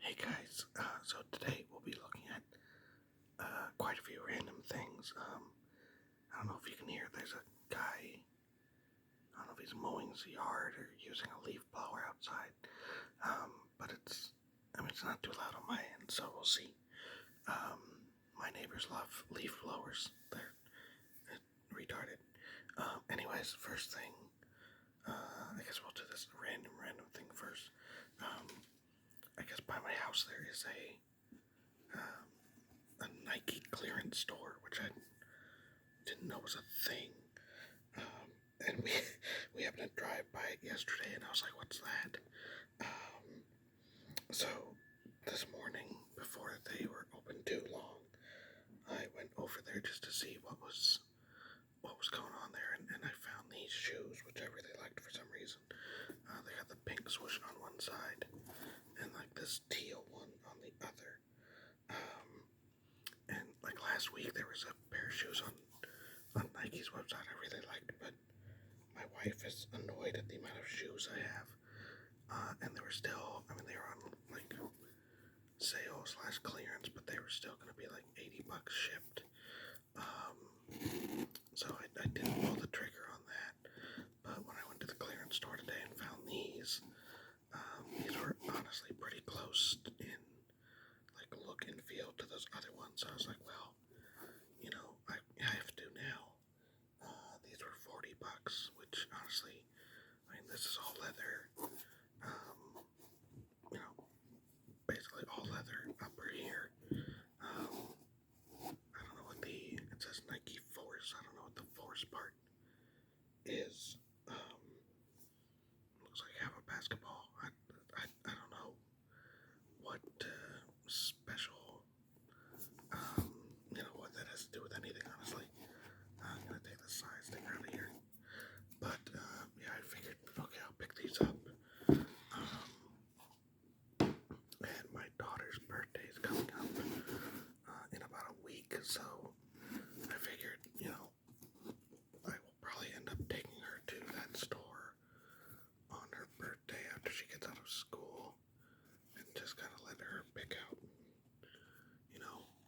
Hey guys, so today we'll be looking at quite a few random things. I don't know if you can hear, there's a guy, I don't know if he's mowing his yard or using a leaf blower outside, but it's not too loud on my end, so we'll see. Um, my neighbors love leaf blowers, they're retarded. Anyways, first thing, I guess we'll do this random thing first. I guess by my house there is a Nike clearance store, which I didn't know was a thing. And we happened to drive by it yesterday, and I was like, "What's that?" So this morning, before they were open too long, I went over there just to see what was going on there, and I found these shoes, which I really liked for some reason. They got the pink swoosh on one side, and like this teal one on the other. And like last week, there was a pair of shoes on Nike's website I really liked, but my wife is annoyed at the amount of shoes I have. And they were still, they were on like sale slash clearance, but they were still going to be like $80 shipped. So I didn't pull the trigger on that. But when I went to the clearance store today and found these were honestly pretty close in like look and feel to those other ones. So I was like, well, I have to now. These were $40, which honestly, this is all leather. You know, basically all leather upper here. I don't know what it says Nike Force. I don't know what the Force part is. Looks like half a basketball. I don't know what special, what that has to do with anything, honestly. I'm gonna take the side sticker out of here. But, yeah, I figured, okay, I'll pick these up. And my daughter's birthday is coming up in about a week, so I figured, I will probably end up taking her to that store on her birthday after she gets out of school and just kind of let her pick out,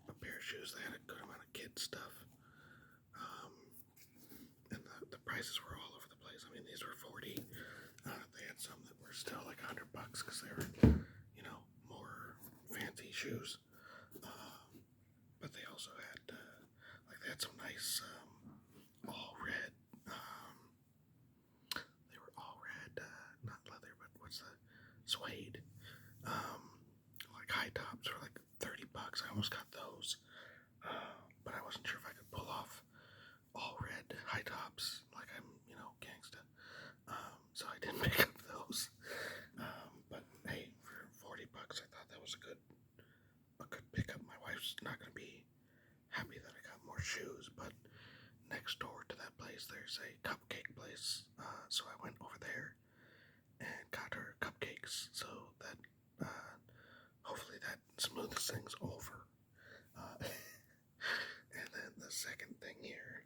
a pair of shoes. They had a good amount of kid stuff. And the prices were all over the place. These were 40. They had some that were still like $100 because they were, more fancy shoes. But they also had, they had some nice, all red, they were all red, not leather, but what's the, suede, like high tops for like $30. I almost got those, but I wasn't sure if I could pull off all red high tops, like I'm, gangsta. So I didn't pick up those. But hey, for $40, I thought that was a good pickup. My wife's not gonna be happy that I got more shoes, but next door to that place, there's a cupcake place. So I went over there and got her cupcakes. So that hopefully that smooths things over. And then the second thing here,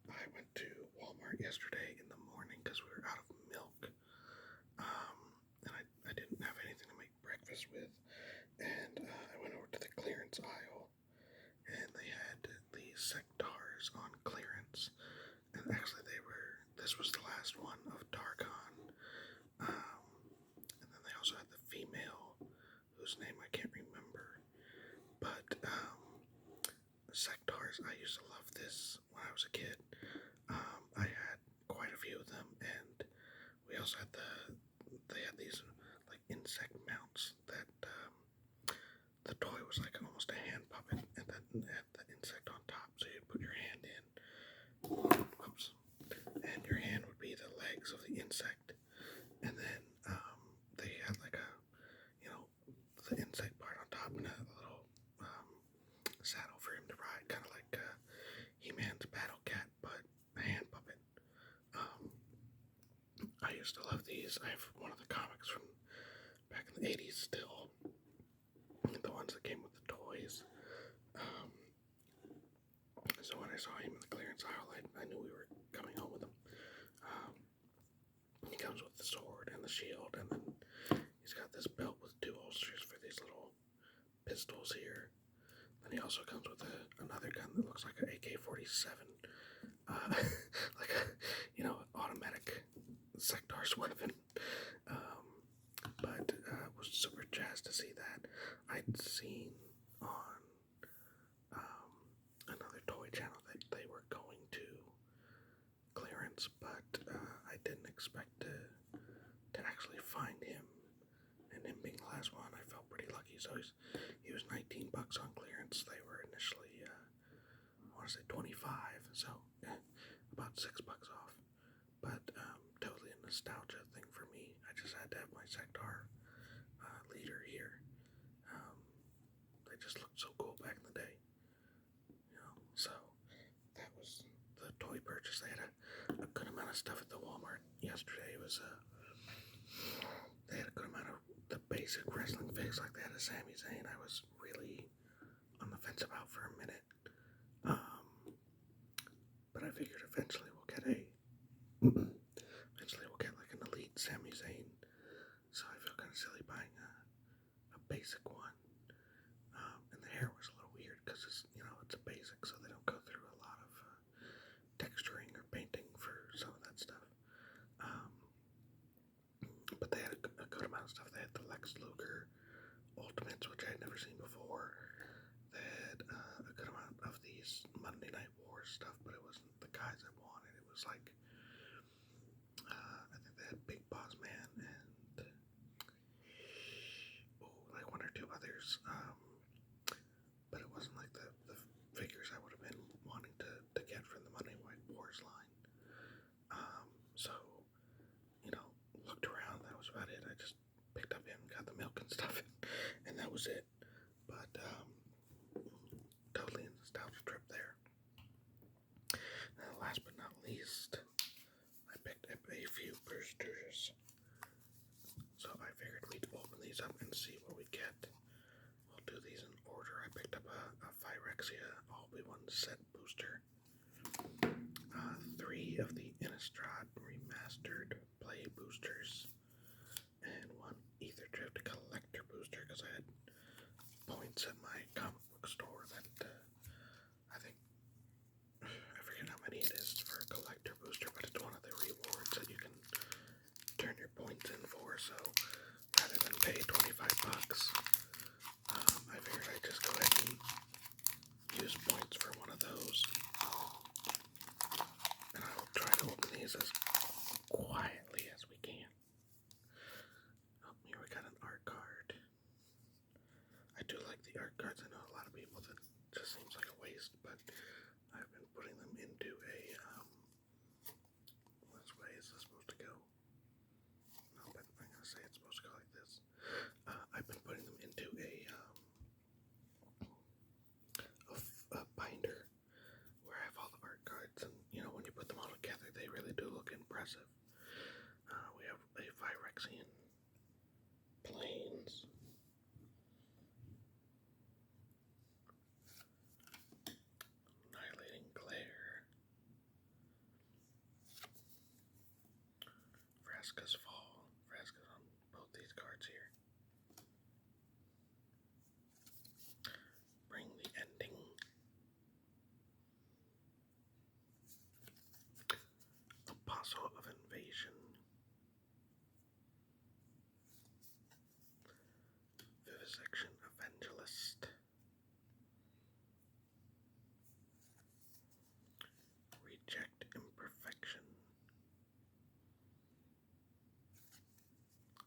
I went to Walmart yesterday in the morning because we were out of milk. And I didn't have anything to make breakfast with. And I went over to the clearance aisle, and they had the sectars on clearance. And actually this was the last one of Dargon. And then they also had the female, whose name I can't remember. But sectars, I used to love this when I was a kid. I had quite a few of them, and we also had they had these like insect mounts that the toy was like almost a hand puppet, and then had the insect on top, so you'd put your hand in, whoops, and your hand would be the legs of the insect, and then they had like the insect part on top and a little saddle for him to ride, kind of like He-Man's Battle Cat, but a hand puppet. I used to love these. I have one of the comics from back in the 80s still, the ones that came with the toys. So when I saw him in the clearance aisle, I knew we were coming home with him. He comes with the sword and the shield, and then he's got this belt with two holsters for the pistols here. Then he also comes with another gun that looks like an AK-47, like a automatic sector's weapon. But was super jazzed to see that. I'd seen on another toy channel that they were going to clearance, but I didn't expect to actually find him. And him being the last one, I felt pretty lucky. So he was $19 on clearance. They were initially, I want to say 25, so about $6 off. But totally a nostalgia thing for me. I just had to have my Sector leader here. They just looked so cool back in the day, So that was the toy purchase. They had a good amount of stuff at the Walmart yesterday. It was they had a good amount of the basic wrestling fix, like they had a Sami Zayn. I was really on the fence about for a minute, but I figured eventually we'll get like an elite Sami Zayn. So I feel kind of silly buying a basic one. And the hair was a little weird because it's a basic, so they don't go through a lot of texturing or painting for some of that stuff. But they had a good amount of stuff. They had the Lex Luger Ultimates, which I had never seen before. They had a good amount of these Monday Night Wars stuff, but it wasn't the guys I wanted. It was like, I think they had Big Boss Man and like one or two others. But it wasn't like the figures I would have been wanting to get from the Monday Night Wars line. So, looked around, that was about it. I just picked up him, got the milk and stuff, and that was it. But, totally a nostalgia trip there. And last but not least, I picked up a few boosters. So I figured we'd open these up and see what we get. We'll do these in order. I picked up a Phyrexia All-Be-One set booster. 3 of the Innistrad Remastered Play boosters. And 1 Ether Drift Collector booster, because I had points at my comic book store that I forget how many it is for a collector booster, but it's one of the rewards that you can turn your points in for. So rather than pay $25, I figured I'd just go ahead and use points for one of those. And I will try to open these as quietly as we can. Oh, here we got an art card. I do like the art cards. I know a lot of people that just seems like a waste, but I've been putting them into a, which way is this supposed to go? No, but I'm going to say it's supposed to go like this. I've been putting them into a binder where I have all the art cards, and when you put them all together, they really do look impressive. We have a Phyrexian Plains, Annihilating Glare, Vraska's Fall. Vraska's on both these cards here. Bring the Ending. Apostle of Invasion. Vivisection Evangelist. Reject Imperfection.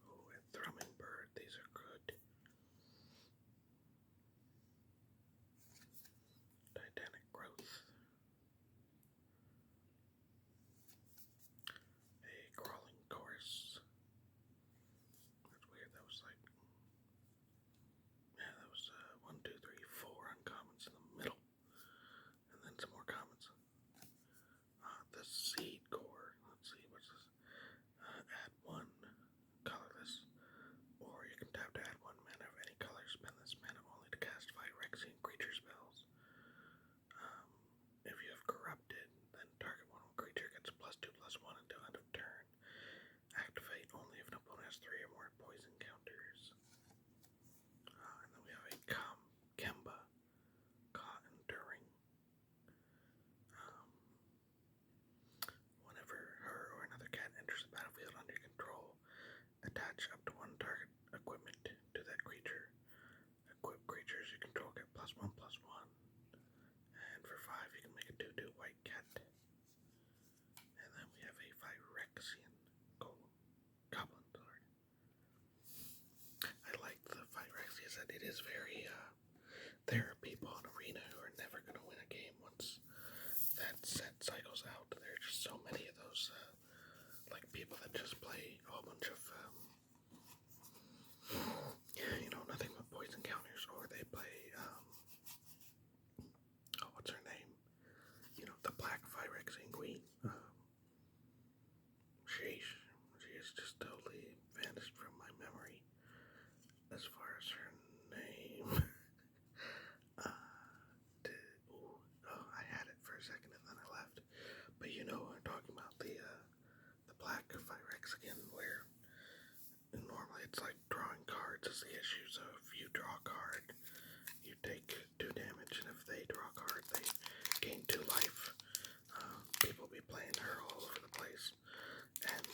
Oh, and Thrumming Bird. These are good. Titanic Growth. A Crawling Course. That's weird. That was like is very, there are people in Arena who are never going to win a game once that set cycles out. There are just so many of those, like people that just play a whole bunch of, nothing but poison counters, or they play, oh, what's her name? The Black Phyrexian Queen. She is just totally vanished from my memory as far as her name. I had it for a second and then I left. But I'm talking about the Black Phyrexian, where normally it's like drawing cards is the issue. So if you draw a card, you take 2 damage, and if they draw a card, they gain 2 life. People be playing her all over the place, and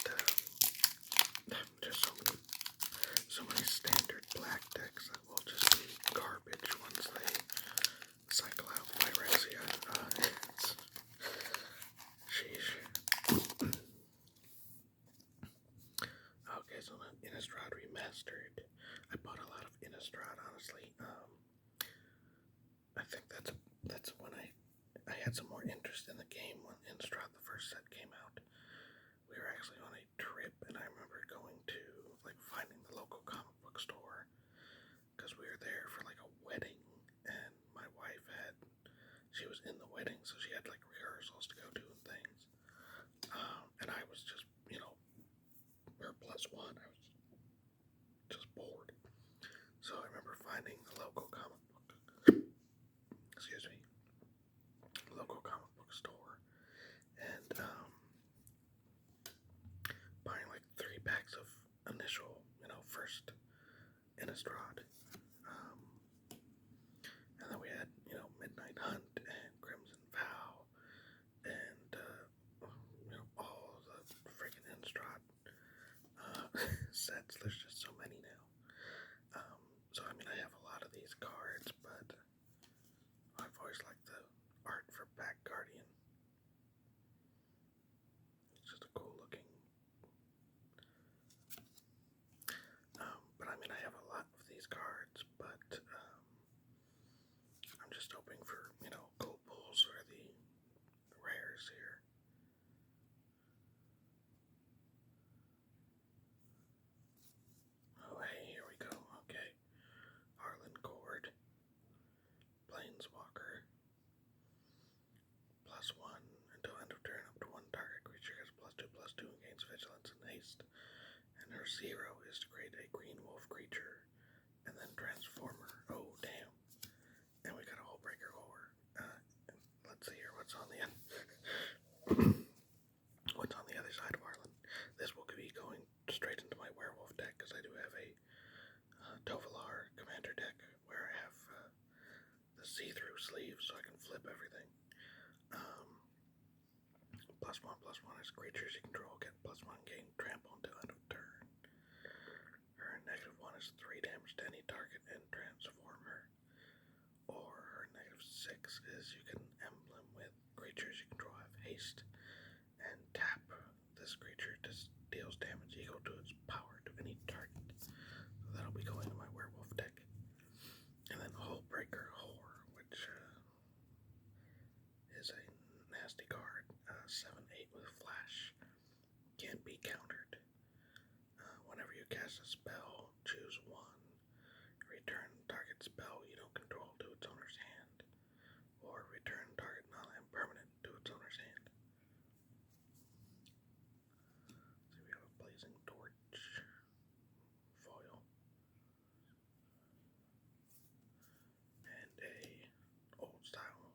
just so many standard black decks that will just be garbage once they cycle out Phyrexia. Sheesh. Okay, so Innistrad Remastered. I bought a lot of Innistrad, honestly. I think that's when I had some more interest in the game when Innistrad, the first set, came out. We were actually on a trip, and I remember going to, finding the local comic book store, because we were there for, a wedding, and my wife she was in the wedding, so she had, rehearsals to go to and things. And I was just, we're +1, I was just bored. So I remember finding the local comic store, and buying 3 packs of initial, first Innistrad. And then we had, Midnight Hunt and Crimson Vow, and all the freaking Innistrad sets. There's just so many now. So I have a lot of these cards, but I've always liked the art for Back Guardian. It's just a cool looking. But I have a lot of these cards, but I'm just hoping for, gold pulls or the rares here. Oh, hey, here we go. Okay. Harlan Cord. Planeswalker. +1 until end of turn. Up to 1 target creature has +2/+2 and gains vigilance and haste. And her 0 is to create a green wolf creature and then transformer. Oh, damn. And we got a Hullbreaker Horror. Let's see here what's on the end. What's on the other side of Arlen. This will be going straight into my werewolf deck, because I do have a Tovalar commander deck where I have the see-through sleeves, so I can flip everything. +1/+1 is creatures you control get +1 gain trample until end of turn. Her -1 is 3 damage to any target and transform her. Or her -6 is you can emblem with creatures you control have haste and tap. This creature just deals damage equal to its power to any target. So that'll be going to my werewolf deck. And then Hullbreaker Horror, which is a nasty card. 7/8 with flash. Can't be countered. Whenever you cast a spell, choose 1. Return target spell you don't control to its owner's hand. Or return target non-land permanent to its owner's hand. So we have a Blazing Torch foil. And a old style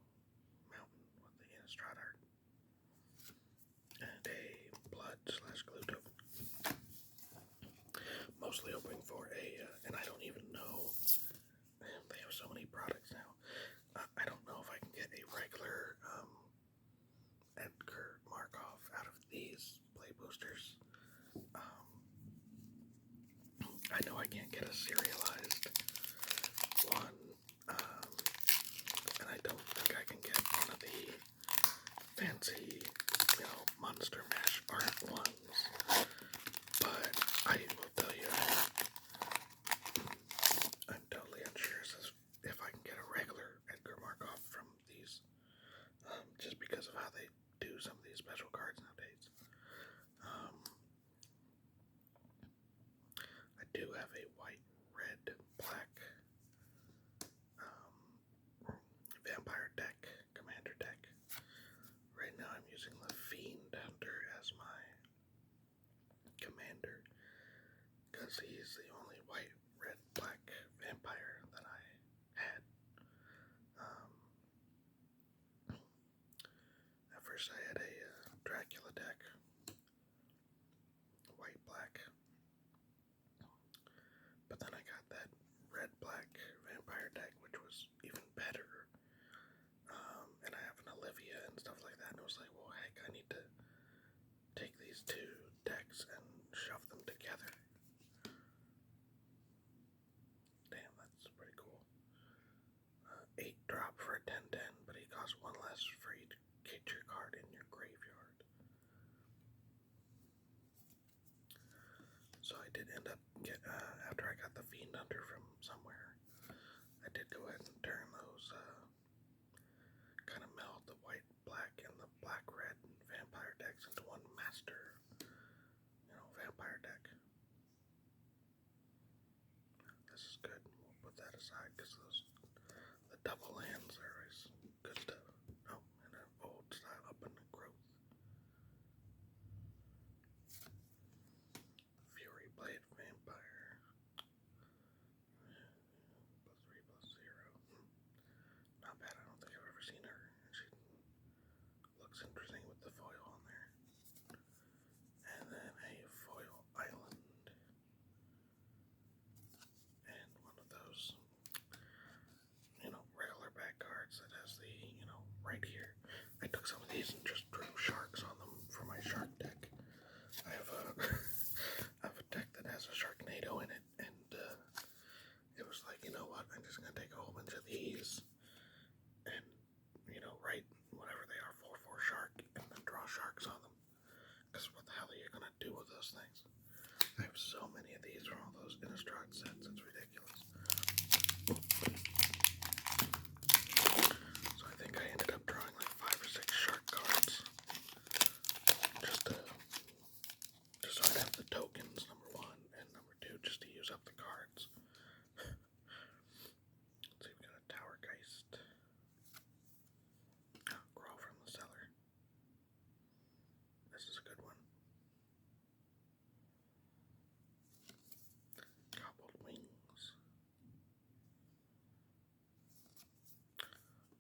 mountain with the Innistrad art. And a blood/glue token. Mostly hoping for and I don't even know, they have so many products now. I don't know if I can get a regular Edgar Markov out of these play boosters. I know I can't get a serialized one, and I don't think I can get one of the fancy, Monster Mash art ones, but I will tell you, I'm totally unsure he's the only white, red, black vampire that I had. Um, at first I had a Dracula deck, white, black, but then I got that red, black vampire deck, which was even better. And I have an Olivia and stuff like that, and I was like, well, heck, I need to take these two decks and shove them together. Damn, that's pretty cool. 8 drop for a 10/10, but he costs 1 less for each creature card in your graveyard. So I did end up after I got the Fiend Hunter from somewhere, I did go ahead and turn those kind of meld the white black and the black red vampire decks into one master, vampire deck. This is good. We'll put that aside because the double lands are always good stuff. Oh, and an old style up in the growth. Fury Blade Vampire. +3/+0. Not bad. I don't think I've ever seen her. She looks interesting with the foil on there. And then a foil island. And one of those, regular back cards that has the, right here. I took some of these and just drew sharks on them for my shark deck. I have a, I have a deck that has a Sharknado in it, and it was like, you know what, I'm just going to take a whole bunch of these and, write whatever they are, 4/4 shark, and then draw sharks on them. Because what the hell are you going to do with those things? I have so many of these from all those Innistrad sets, it's ridiculous. So I think I ended up drawing like 5 or 6 shark cards. Just so I'd have the tokens, number 1, and number 2, just to use up the cards. Let's see, we got a Tower Geist. Crawl from the Cellar. This is a good one. Cobbled Wings.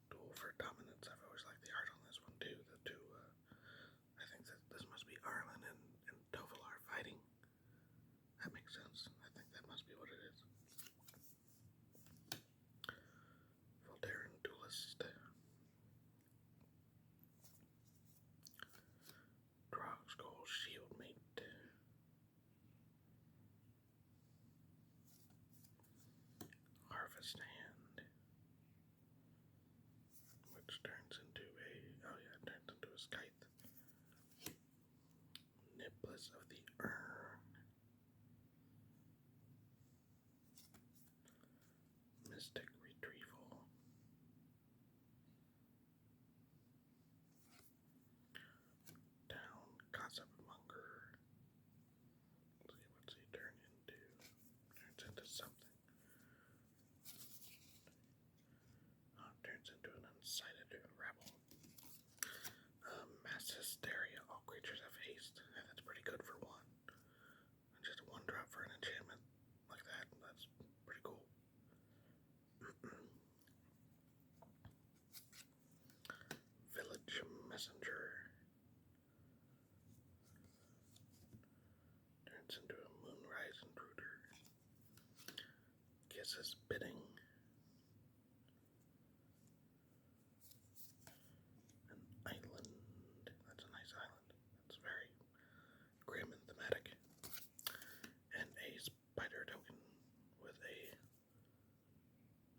Duel for Dominance. I've always liked the art on this one too. The two, I think that this must be Arlen and Tovalar fighting. That makes sense. I think that must be what it is. Voltaren Duelist. Drogskoll Shieldmate. Harvest Hand. Which turns into it turns into a Scythe. Nibless of the Urn. Mystic Retrieval. Down Gossip Monger. Let's see what's he turn into. Turns into something. Turns into an unsighted rebel. Mass Hysteria. All creatures have haste. Yeah, that's pretty good for 1. And just a 1 drop for an enchantment like that. That's pretty cool. Village Messenger. Turns into a Moonrise Intruder. Kisses Bidding. An island. That's a nice island. It's very grim and thematic. And a spider token with a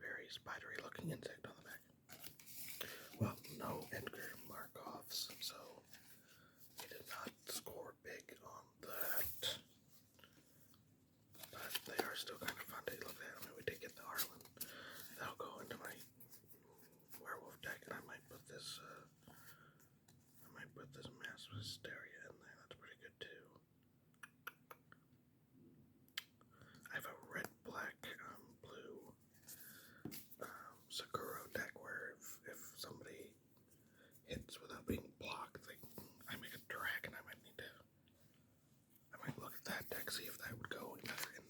very spidery looking insect on the back. Well, no Edgar Markovs, so he did not score big on that. But they are still kind of fun to look at. I mean, we did get the Arlen. That'll go into my werewolf deck, and I might put this Mass Hysteria in there. That's pretty good too. I have a red, black, blue Sakura deck where if somebody hits without being blocked, I make a dragon. I might look at that deck, see if that would go better in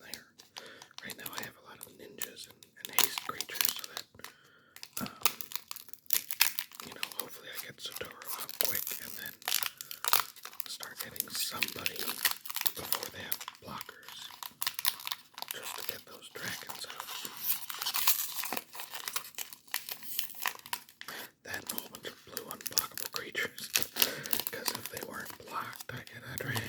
those dragons out. That and a whole bunch of blue unblockable creatures. Because if they weren't blocked, I get a dragon.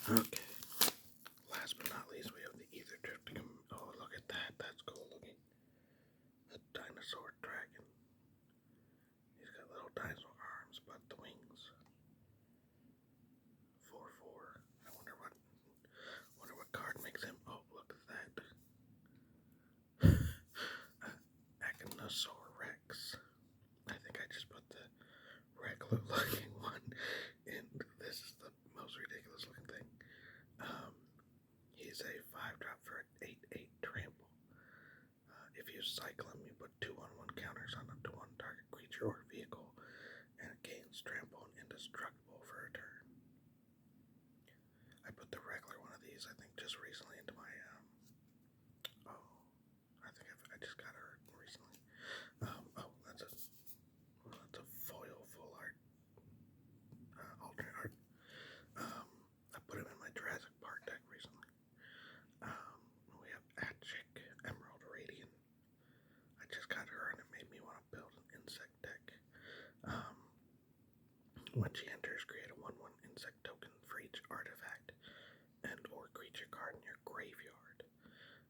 Okay. Last but not least, we have the ether drifting. Oh, look at that. That's cool looking. A dinosaur dragon. He's got little dinosaur arms, but the wings. 4/4. I wonder what card makes him. Oh, look at that. Achinosaur Rex. I think I just put the regular looking one in. This is the most ridiculous looking thing. He's a 5-drop for an 8/8 trample. If you cycle him, you put 2/1 counters on up to one target creature or vehicle, and it gains trample and indestructible for a turn. I put the regular one of these, I think, just recently into my, I think I just got her recently. That's a foil full art, alternate art. I put him in my Jurassic Park deck recently. We have Atchic, Emerald Radiant. I just got her and it made me want to build an insect deck. When she enters, create a 1/1 insect token for each artifact and or creature card in your graveyard.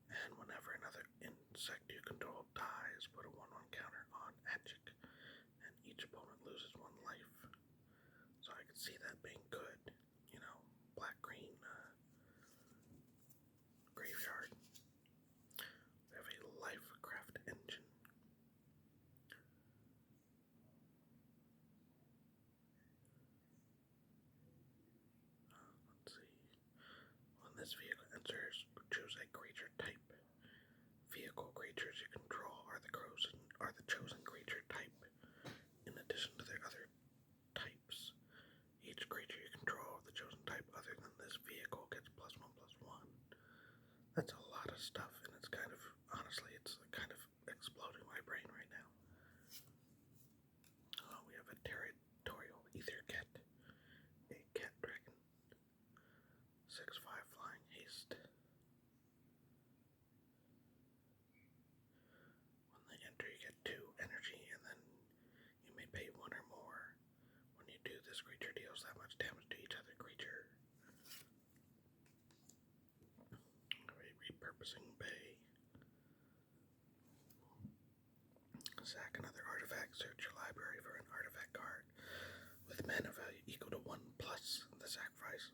And whenever another insect you control dies, put a 1/1 counter on Atchic, and each opponent loses 1 life. So I could see that being good, you know, black-green graveyard. We have a Lifecraft engine. Let's see. When this vehicle enters, choose a creature type. Vehicle creatures you control are the chosen creature type, in addition to their other types. Each creature you control of the chosen type other than this vehicle gets +1/+1. That's a lot of stuff, and it's kind of, honestly, it's kind of exploding my brain right now. We have a territorial ether cat, a cat dragon, 6/5 flying haste. When they enter, you get 2 energy, and then you may pay 1 or more. When you do, this creature deals that much damage to each other creature. Repurposing Bay. Sack another artifact. Search your library for an artifact card with mana value equal to 1 plus the sacrifice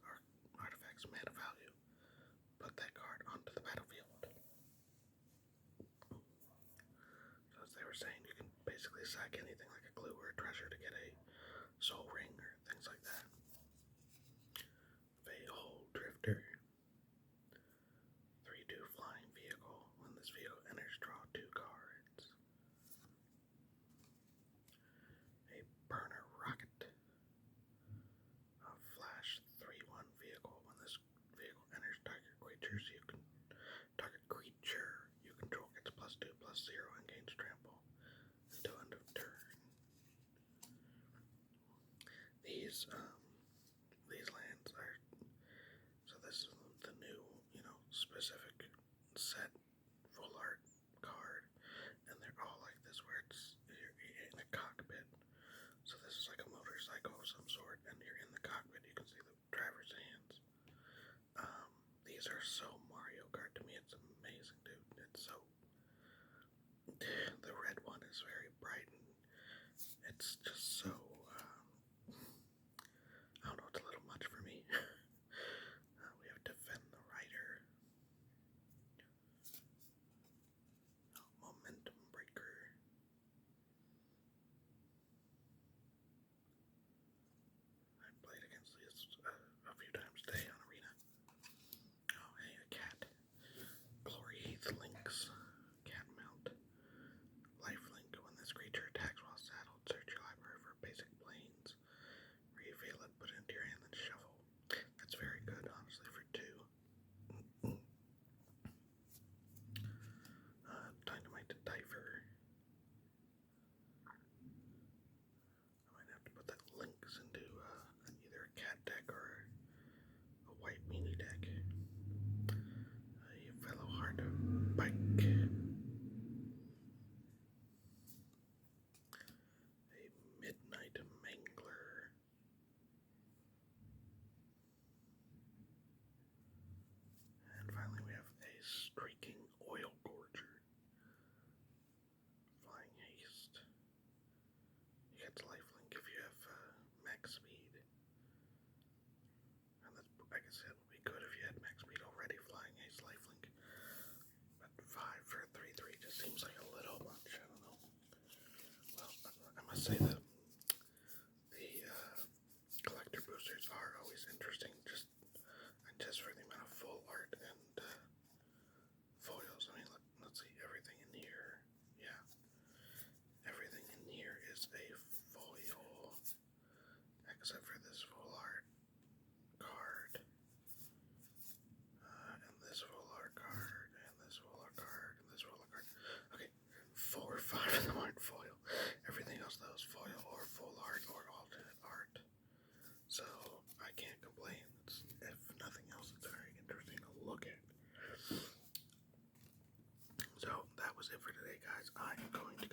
artifact's mana value. Put that card onto the battlefield. So as they were saying, you can basically sack anything like a clue or a treasure to get a soul ring or things like that. Veil Drifter. 3/2 flying vehicle. When this vehicle enters, draw 2 cards. A burner rocket. A flash 3/1 vehicle. When this vehicle enters, target creature you control gets +2/+0 and gains trample until end of turn. These lands are, so this is the new, specific set full art card, and they're all like this where you're in a cockpit. So this is like a motorcycle of some sort, and you're in the cockpit. You can see the driver's hands. These are so Mario Kart to me. It's amazing, dude. It's so. The red one is very bright, and it's just so. I don't know. It's a little much for me. We have Defend the Rider. Momentum Breaker. I played against these a few times today on Arena. Oh, hey, a Pike. A Midnight Mangler. And finally we have a Streaking Oil Gorger. Flying Haste. You get lifelink if you have max speed. And that's, like I said, would be good if you had max speed already. Flying Haste, lifelink. But 5 for 3/3 just seems like a little much. I don't know. Well, I must say that the collector boosters are always interesting, just for the amount of full art and foils. I mean, let's see, everything in here. Yeah, everything in here is a foil, except for this full art card, and this full art card, and this full art card, and this full art card. Okay, 4 or 5 of them aren't foil. Everything else though is foil or full art or alternate art. So I can't complain. If nothing else, it's very interesting to look at. So that was it for today, guys. I'm going to